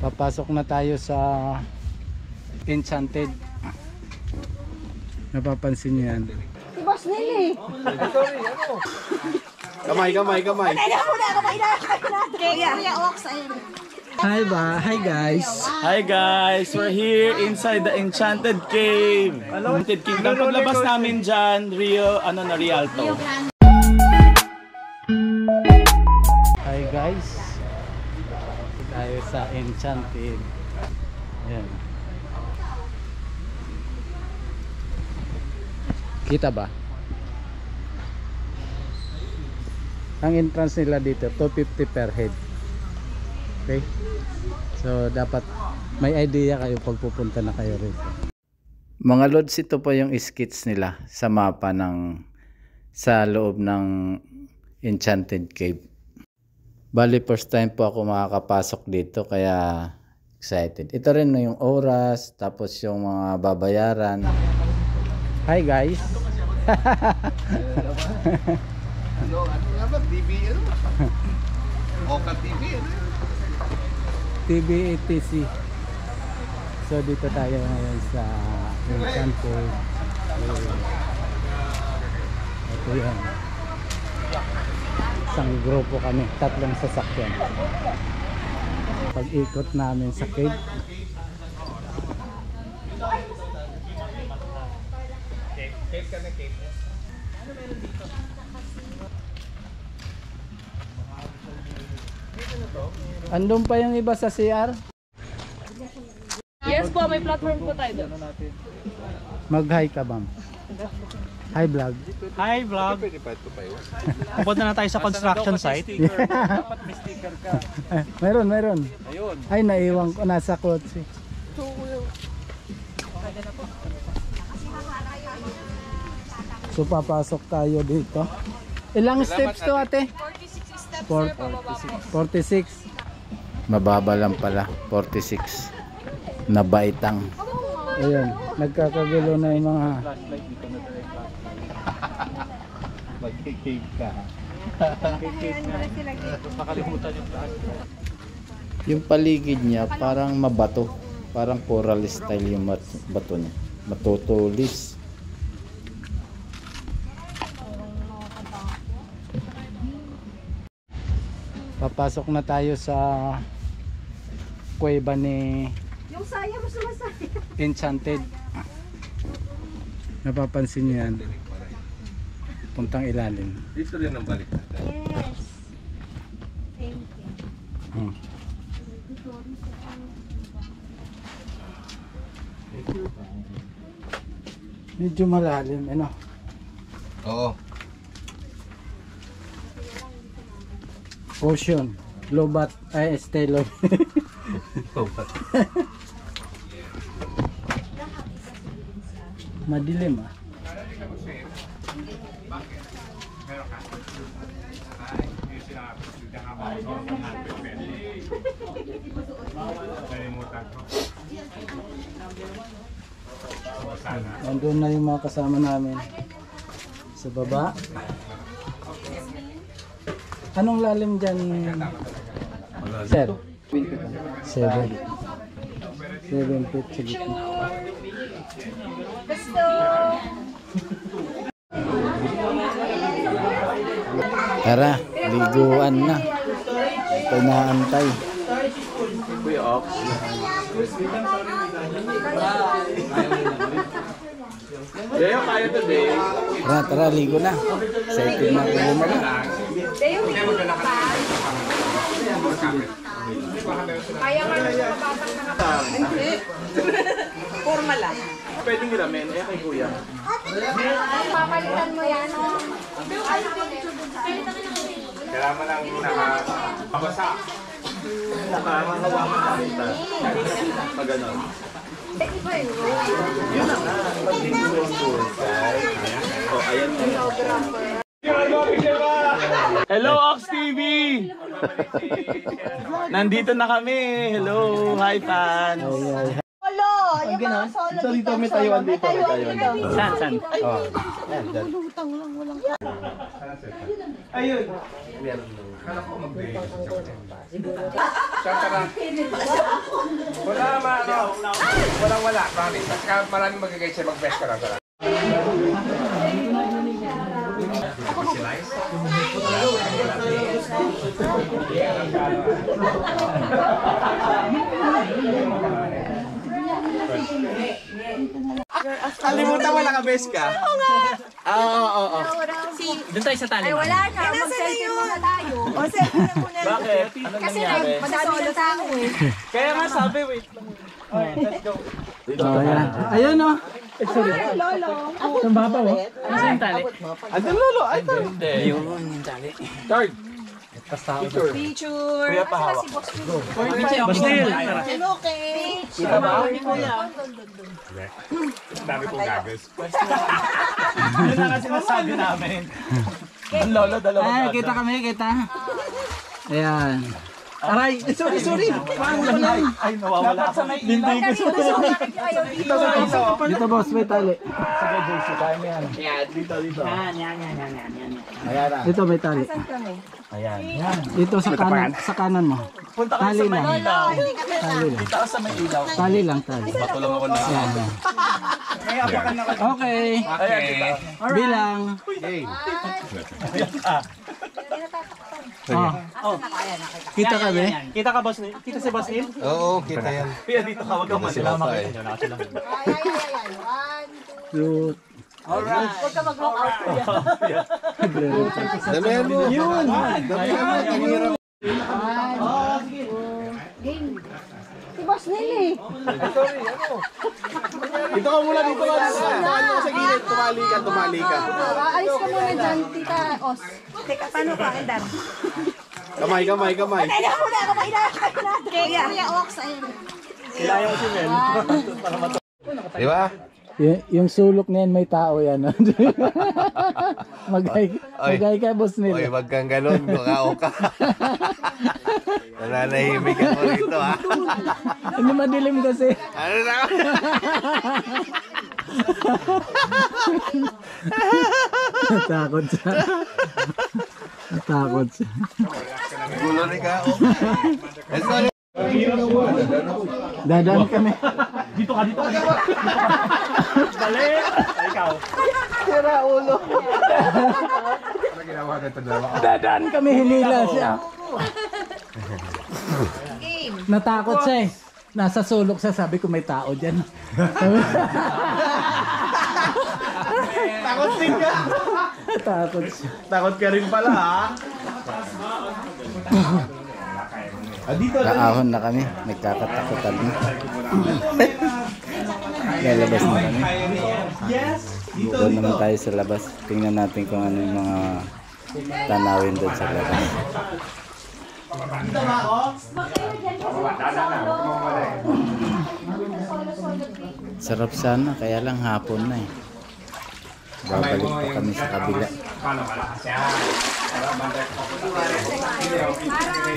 Papasok na tayo sa Enchanted. Napapansin niyo yan. Si Boss Nelly. Sorry, ano? Kamay. Teka muna, kamay na. Kuya Ox, ayun. Hi guys. Hi guys, we're here inside the Enchanted Cave. Enchanted Cave. Ang paglabas namin dyan, Rialto. Hi guys. Tayo sa Enchanted. Ayan. Kita ba? Ang entrance nila dito, 250 per head. Okay? So dapat may idea kayo pag pupunta na kayo rito. Mga lods, ito po yung skits nila sa mapa ng sa loob ng Enchanted Cave. Bali first time po ako makakapasok dito kaya excited. Ito rin yung oras, tapos yung mga babayaran. Hi guys. Ano nga ba? TV ano? Oka TV ano? TV ETC. So dito tayo ngayon sa Enchanted. Ito yan. Isang grupo kami, 3 sasakyan. Pag-ikot namin sa cave. Cave ka na cave. Ano meron dito? Andun pa yung iba sa CR? Yes po, may platform po tayo doon. Mag-hi ka, ma'am. Hi vlog. Hi vlog. Pwede pa ito pa yun. Pupunta na tayo sa construction site. Dapat may sticker ka. Meron. Ayun. Ay, naiwan ko. Nasa kotse. So, papasok tayo dito. Ilang steps to, ate? 46 steps, 46. Mababa lang pala. 46. Nabaitang. Ayan. Nagkakagulo na yung mga... Mag-cave ka. Nakalimutan yung flashlight. Yung paligid niya parang mabato. Parang coral style yung bato niya. Matutulis. Papasok na tayo sa kuweba ni Yung saya mo sumasaya. Enchanted. Napapansin niyo yan. Puntang ilalim. Dito rin ang balik natin. Yes. Thank you. Medyo malalim, ano? Oo. Ocean, Lobat, ay Estelo. Madilim ah. Nandun na yung mga kasama namin sa baba. Anong lalim dyan, sir? 7 feet sa gitna. Gusto. Tara, liguan na. Ito naantay. Kuya Ox. Yayo, kaya to day. Tara, ligo na. Excited na ako bumalik. Dayo, hindi pa. Kaya ka na mababang nakapag. Hindi. Forma lang. Pwedeng hiramin, eh kay kuya. Papalitan mo yan. Kailangan lang nakabasa. Nakahawakan namin ta. Pag ganon. Iba yun. Yun na nga. Pag hindi mo yung tour, guys. O, ayan na. Hello Ox TV! Nandito na kami. Hello, hi fans. Solo! Yung mga solo So, dito may tayuan dito. May tayuan dito. San? Oh. Ayan, dyan. Lutang lang, walang Ayun. Meron lang. Akala ko mag-bake. Tara. Wala, promise. Kasi maraming magagay siya mag-best ka lang. Kalimutan mo naka-best ka? Oo. Doon tayo sa tali. Ay, wala na. Mag-selfie muna tayo. O, selfie na muna. Bakit? Ano nangyari? Madami tao eh. Kaya nga sabi, wait lang. Okay, let's go. Ayan o. Lolo. Ang baba o. Ano yung tali? Andun lolo. Ay, hindi. Yung tali. Third. Picture. Kuya pahawak. Boss Neil. Okay. Kita ba? Dami pong gagas. Yun na nga sinasabi namin. Ang lolo, dalawa. Ay, kita kami, kita. Ayan. Aray, sorry. Ay, nawawala ako. Hindi ko. Dito boss, may tali. Sige, JC, kaya mo yan. Dito. Ayan na. Dito may tali. Ayan. Dito sa kanan mo. Punta ka sa Tali may lang. ilaw. Tali lang. Dito ka sa may ilaw. Tali lang, tali. Patulong ako na. Ayan. May apakan na ako. Okay. Ayan, dito. Bilang. Oh. Kita kami. Kita ka, boss Neil? Kita si boss Neil? Oo, kita yan. Kuya, dito ka. Huwag kang masalamat. Two. Alright. Huwag ka mag-walk out kuya. Damihan mo. Yun. Si Boss Neil eh. Dito ka muna, dito ka. Taan mo sa gilid. Tumali ka. Alis ka muna dyan, Tita Os. Teka, paano ka, Endar? Kamay. Teka muna ako, inaakay natin. Kuya Ox, ayun. Kailangan mo si Mel. Di ba? Yung sulok na yan, may tao yan. Magay ka, boss Oy, nila. wag kang ganun. Bukao ka. Nananahimik ako rito, ha? Hindi madilim kasi. Ano na? Natakot siya. Natakot siya. Gulo ni Kao. Let's go. Dadaan kami. Dito ka. Dali. Ikaw. Sira ulo. Dadaan kami, hinila siya. Natakot siya eh. Nasa sulok siya, sabi ko may tao dyan. Takot din ka. Takot siya. Takot ka rin pala, ha? Kaahon na kami, nagkakatakutan na. Lalabas na kami. Doon naman tayo sa labas. Tingnan natin kung ano yung mga tanawin doon sa labas. Sarap sana, kaya lang hapon na eh. Babalik pa kami sa kabila.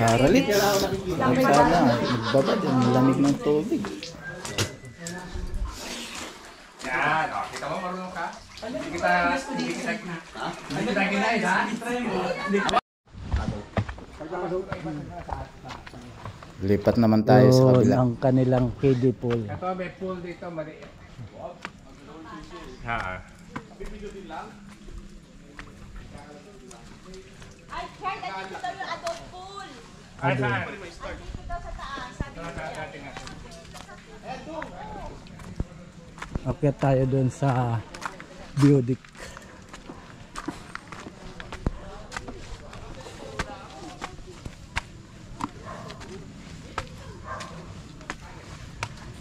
Haralit. Sarap sana, magbabad. Ang lamig ng tubig. Yan, kita mo marunong ka? Hindi kita kinain, ha? Lipat naman tayo sa kabila. Ang kanilang kiddie pool. Ito, may pool dito, maliit. Ha. Ay, Kurt, dito daw yung adult pool. Ay, saan? Dito sa taas. Sabi niya. Akyat tayo doon sa view deck.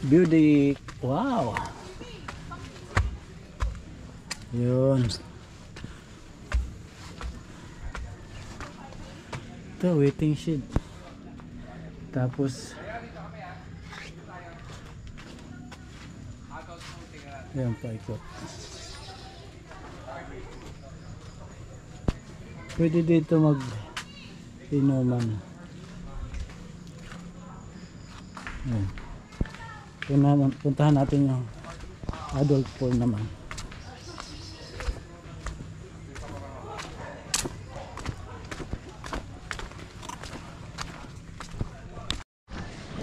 View deck. Wow. Yun. Ito, waiting shed. Tapos ayan, paikot. Pwede dito mag-inuman. Ayan. Puntahan natin yung adult pool naman.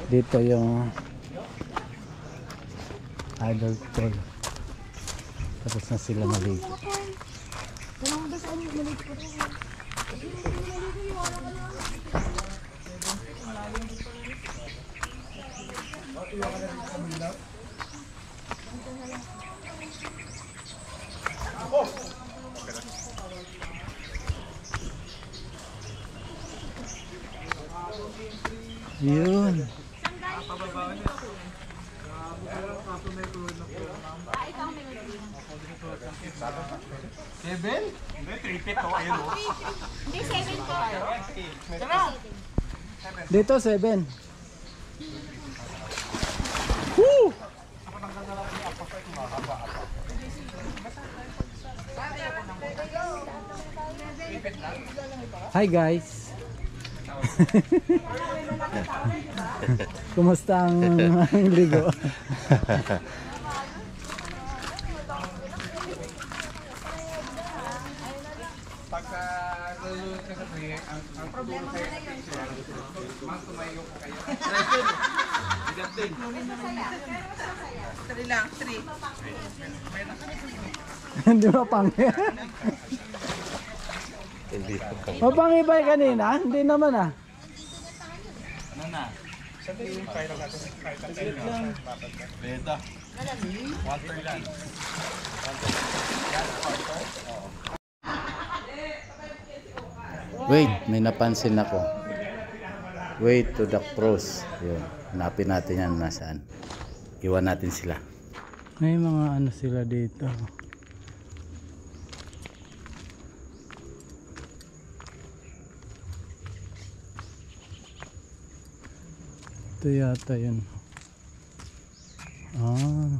Dito yung adult pool. Tapos na sila maligo. Yun. Dito 7. Woo! Hi guys. Kumusta ang ligo? Pagka nalulunod ka sa tree, ang problema sa mas tumayo po kayo. Hindi mo pangi. Mapangi ba yung kanina? Hindi naman ah. Ano na? Beta. Water lang. Wait, may napansin ako. Wait to the cross. Yun. Hanapin natin yan nasaan. Iwan natin sila. May mga ano sila dito. Ito yata yun. Ah.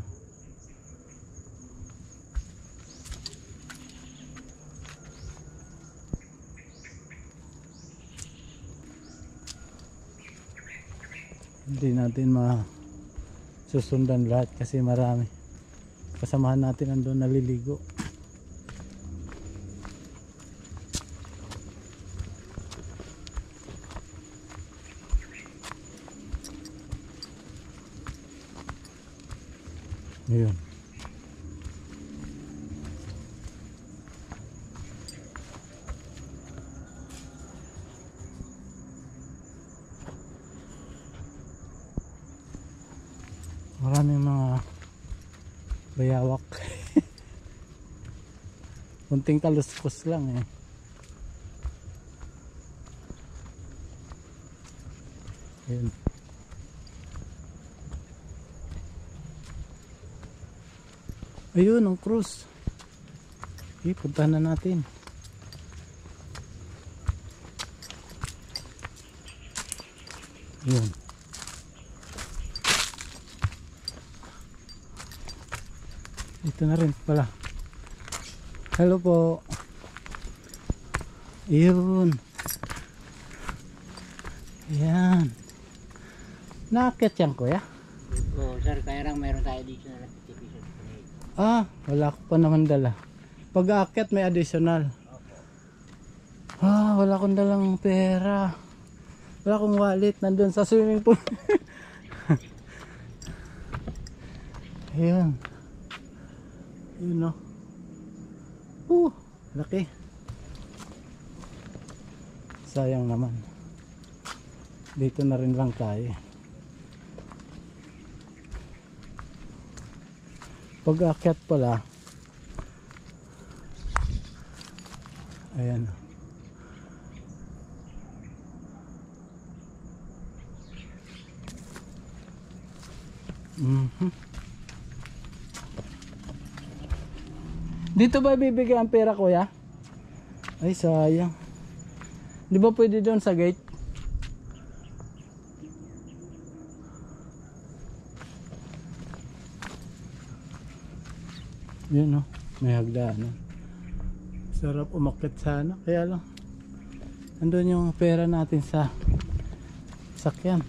Hindi natin susundan lahat kasi marami. Kasamahan natin andun naliligo. Ayun. Maraming mga bayawak. Kunting kaluskos lang eh. Ayun. Ayun ang cruise. Okay, puntahan na natin. Ayun. Ito na rin pala. Hello po. Ayun. Ayan. Nakakit yan kuya? Oo sir, kaya lang mayroon tayo dito na nagtitipisan. Ah, wala ko pa naman dala. Pag aakyat may additional. Ah, wala akong dalang pera. Wala akong wallet, nandun sa swimming pool. Ayun. Ayun no. Laki. Sayang naman. Dito na rin lang tayo. Pag aakyat pala, ayan. Dito ba bibigay ang pera kuya? Ay sayang. Di ba pwede doon sa gate? Yun no, may hagdanan. Sarap umakyat sana, kaya lang andun yung pera natin sa sakyan.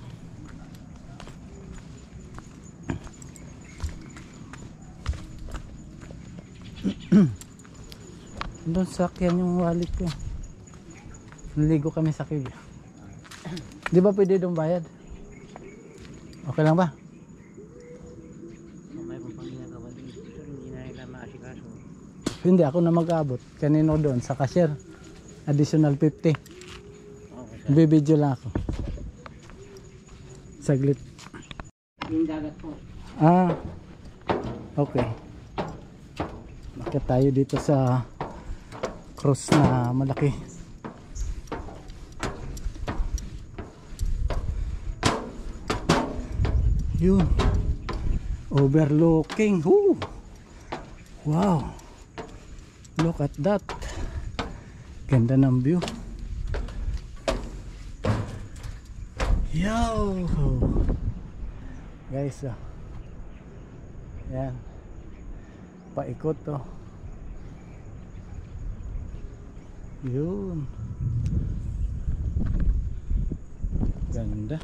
Andun sa sakyan yung wallet ko. Naligo kami sa Kibya. Di ba pwede doon bayad? Okay lang ba? Mayroon pang ginagawa din. Pero hindi na nila maasikaso. Hindi, ako na mag-aabot. Kanino doon sa cashier. Additional 50. Okay, sir. Bibidyo lang ako. Saglit. Yung dagat po. Ah, okay. Bakit tayo dito sa cross na malaki. Yun. Overlooking. Woo! Wow. Look at that. Ganda ng view. Yo! Guys, yan. Paikot to. Yun. Ganda.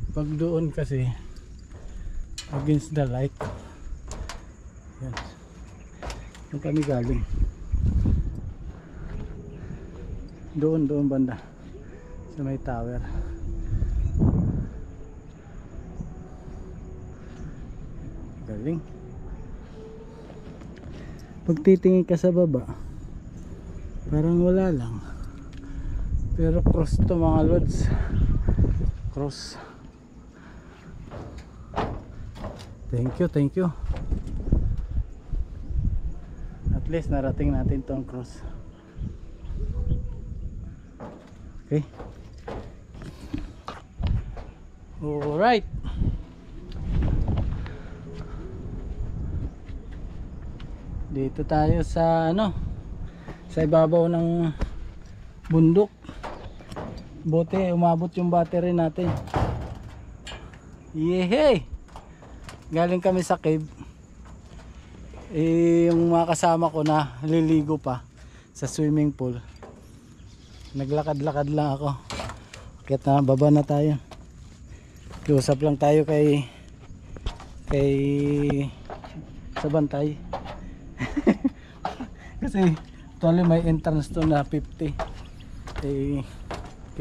Pag doon kasi against the light. Yan. Doon kami galing. Doon banda sa may tower. Galing. Pag titingin ka sa baba, parang wala lang. Pero cross to mga lods. Cross. Thank you. At least narating natin tong cross. Okay. Alright. Dito tayo sa sa ibabaw ng bundok. Buti umabot yung battery natin. Yehey! Galing kami sa cave. Yung mga kasama ko na liligo pa sa swimming pool. Naglakad-lakad lang ako. Kaya na baba na tayo. Kiusap lang tayo kay sa bantay. Kasi actually may entrance to na 50.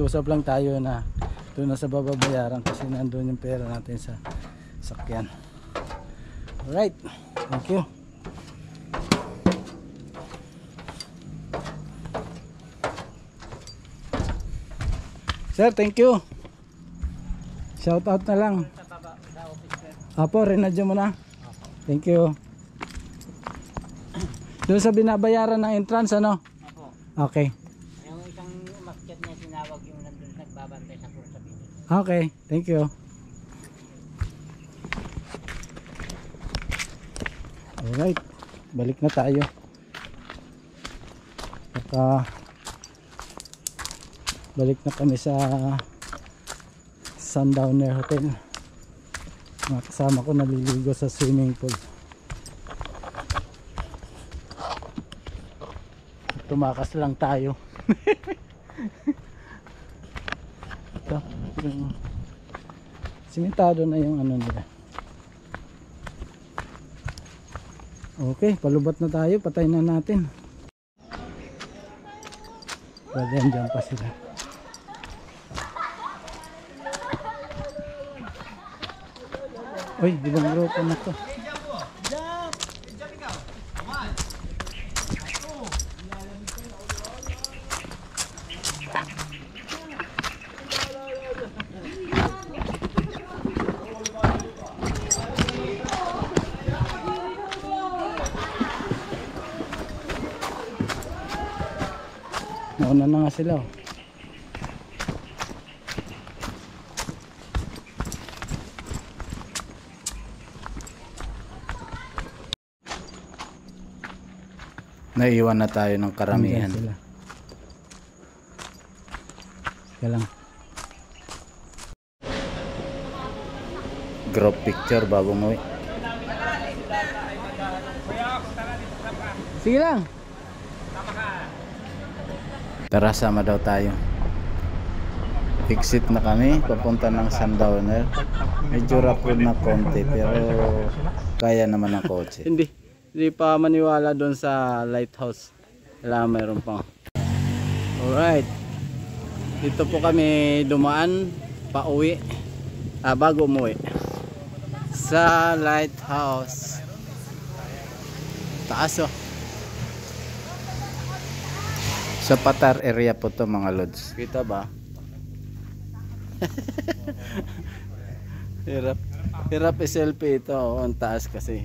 Kiusap lang tayo na doon na sa babayaran kasi nandun yung pera natin sa sakyan. Alright, thank you. Sir, thank you. Shout out na lang. Apo, renadyo mo na. Thank you. Doon sa binabayaran ng entrance, ano? Opo. Okay. Yung isang umakyat niya tinawag yung nandun nagbabantay sa kursa dito. Okay, thank you. Alright, balik na tayo. Balik na kami sa Sundowner Hotel. Mga kasama ko naliligo sa swimming pool. Tumakas lang tayo. Ito, yung simentado na yung nila. Okay, palubat na tayo, patay na natin. Pwede andyan pa sila. Uy, ibang grupo na to. Nauna na nga sila. Naiwan na tayo ng karamihan. Kaya lang. Group picture bago umuwi. Sige lang. Tara, sama daw tayo. Exit na kami, papunta ng Sundowner. Medyo rough road na konti pero kaya naman ang kotse. Hindi pa maniwala doon sa lighthouse. Kailangan mayroon pa. Alright, dito po kami dumaan pauwi, bago umuwi sa lighthouse. Taas oh. Sa Patar area po to mga lods. Kita ba? Hirap i-selfie ito. Ang taas kasi.